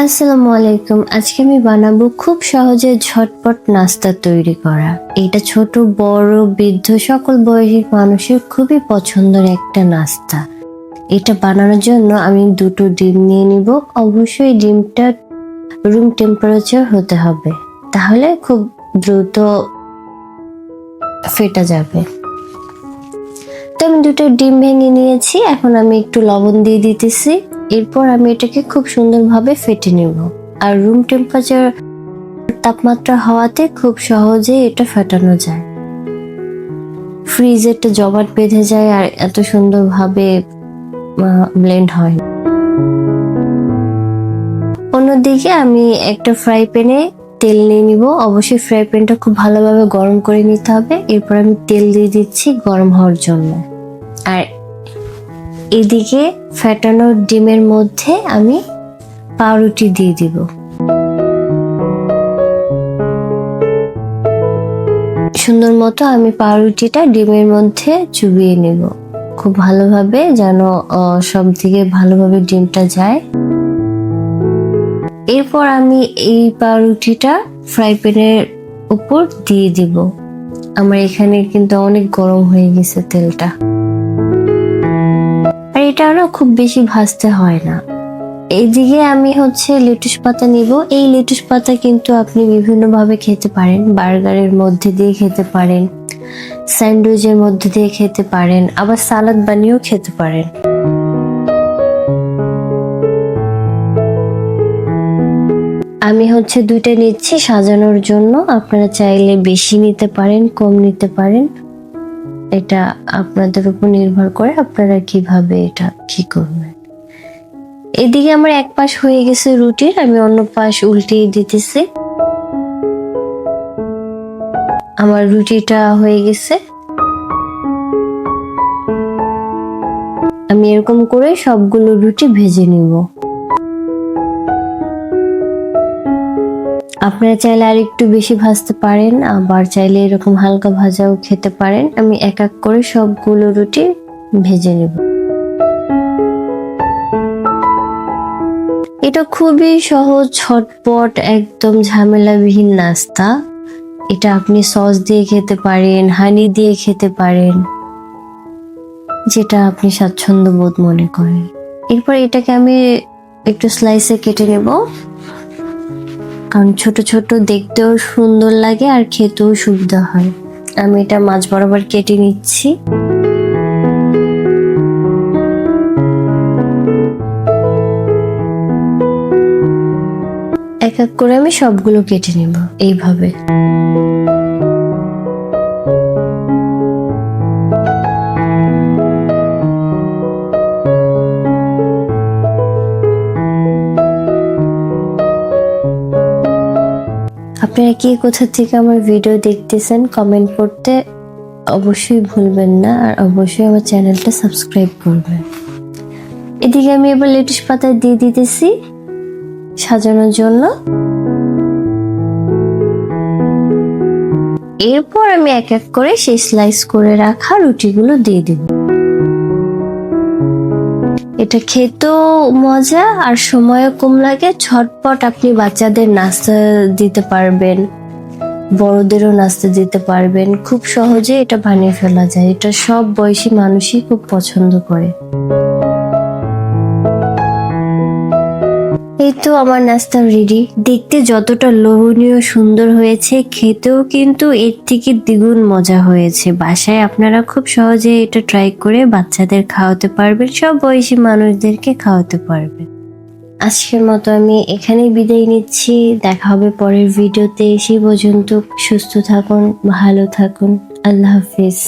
আসসালামু আলাইকুম। আজকে আমি বানাবো খুব সহজে ঝটপট নাস্তা তৈরি করা। এটা ছোট বড় বৃদ্ধ সকল বয়সী মানুষের খুবই পছন্দের একটা নাস্তা। এটা বানানোর জন্য আমি 2টো ডিম নিয়ে নিব। অবশ্যই ডিমটা রুম টেম্পারেচার হতে হবে, তাহলে খুব দ্রুত ফেটা যাবে। তো আমি 2টো ডিম ভেঙে নিয়েছি। এখন আমি একটু লবণ দিয়ে দিতেছি। এরপর আমি এটাকে খুব সুন্দরভাবে ফেটে নেব। আর রুম টেম্পারেচার তাপমাত্রা হওয়াতে খুব সহজে এটা ফেটানো যায়। ফ্রিজে একটা জমাট বেঁধে যায় আর এত সুন্দরভাবে ব্লেন্ড হয়। অন্যদিকে আমি একটা ফ্রাই প্যানে তেল নিয়ে নিব। অবশ্যই ফ্রাই প্যানটা খুব ভালোভাবে গরম করে নিতে হবে। এরপর আমি তেল দিয়ে দিচ্ছি গরম হওয়ার জন্য। আর এদিকে ফেটানো ডিমের মধ্যে আমি পাউরুটি দিয়ে দিব। সুন্দর মতো আমি পাউরুটিটা ডিমের মধ্যে চুবিয়ে নেব, খুব ভালোভাবে যেন সব দিকে ভালোভাবে ডিমটা যায়। এরপর আমি এই পাউরুটিটা ফ্রাই প্যানের উপর দিয়ে দিব। আমার এখানে কিন্তু অনেক গরম হয়ে গেছে তেলটা। আর এটা আরো খুব বেশি ভাজতে হয় না। এইদিকে আমি লেটুস পাতা নিব। এই লেটুস পাতা কিন্তু আপনি বিভিন্ন ভাবে খেতে পারেন। বার্গারের মধ্যে দিয়ে খেতে পারেন, স্যান্ডউইচের মধ্যে দিয়ে খেতে পারেন, আবার সালাদ বানিয়েও খেতে পারেন। আমি 2টা নিচ্ছি সাজানোর জন্য। আপনারা চাইলে বেশি নিতে পারেন, কম নিতে পারেন। এটা আপনাদের উপর নির্ভর করে আপনারা কিভাবে এটা কি করবেন। এদিকে আমার এক পাশ হয়ে গেছে রুটির, আমি অন্য পাশ উল্টিয়ে দিতেছি। আমার রুটিটা হয়ে গেছে। আমি এরকম করে সবগুলো রুটি ভেজে নিব। আপনারা চাইলে আর একটু বেশি ভাজতে পারেন, আবার চাইলে এরকম হালকা ভাজাও খেতে পারেন। আমি এক এক করে সবগুলো রুটি ভেজে নেব। এটা খুবই সহজ, ঝটপট, একদম ঝামেলাবিহীন নাস্তা। এটা আপনি সস দিয়ে খেতে পারেন, হানি দিয়ে খেতে পারেন, যেটা আপনি স্বাচ্ছন্দ্য বোধ মনে করেন। এরপর এটাকে আমি একটু স্লাইসে কেটে নেব, কারণ ছোট ছোট দেখতেও সুন্দর লাগে আর খেতেও সুবিধা হয়। আমি এটা মাঝ বরাবর কেটে নিচ্ছি। এক এক করে আমি সবগুলো কেটে নেব এইভাবে। আপনারা কে কোথা থেকে আমার ভিডিও দেখতেছেন কমেন্ট করতে অবশ্যই ভুলবেন না, আর অবশ্যই আমার চ্যানেলটা সাবস্ক্রাইব করবেন। এদিকে আমি এবার লেটুস পাতা দিয়ে দিতেছি সাজানোর জন্য। এরপর আমি এক এক করে সেই স্লাইস করে রাখা রুটিগুলো দিয়ে দিব। এটা খেতেও মজা আর সময়ও কম লাগে। ঝটপট আপনি বাচ্চাদের নাস্তা দিতে পারবেন, বড়দেরও নাস্তা দিতে পারবেন। খুব সহজে এটা বানিয়ে ফেলা যায়। এটা সব বয়সী মানুষই খুব পছন্দ করে। এই তো আমার নাস্তা রেডি। দেখতে যতটা লোভনীয় সুন্দর হয়েছে, খেতেও কিন্তু এর থেকে দ্বিগুণ মজা হয়েছে। বাসায় আপনারা খুব সহজে এটা ট্রাই করে বাচ্চাদের খাওয়াতে পারবেন, সব বয়সী মানুষদেরকে খাওয়াতে পারবেন। আজকের মতো আমি এখানেই বিদায় নিচ্ছি। দেখা হবে পরের ভিডিওতে। সেই পর্যন্ত সুস্থ থাকুন, ভালো থাকুন। আল্লাহ হাফিজ।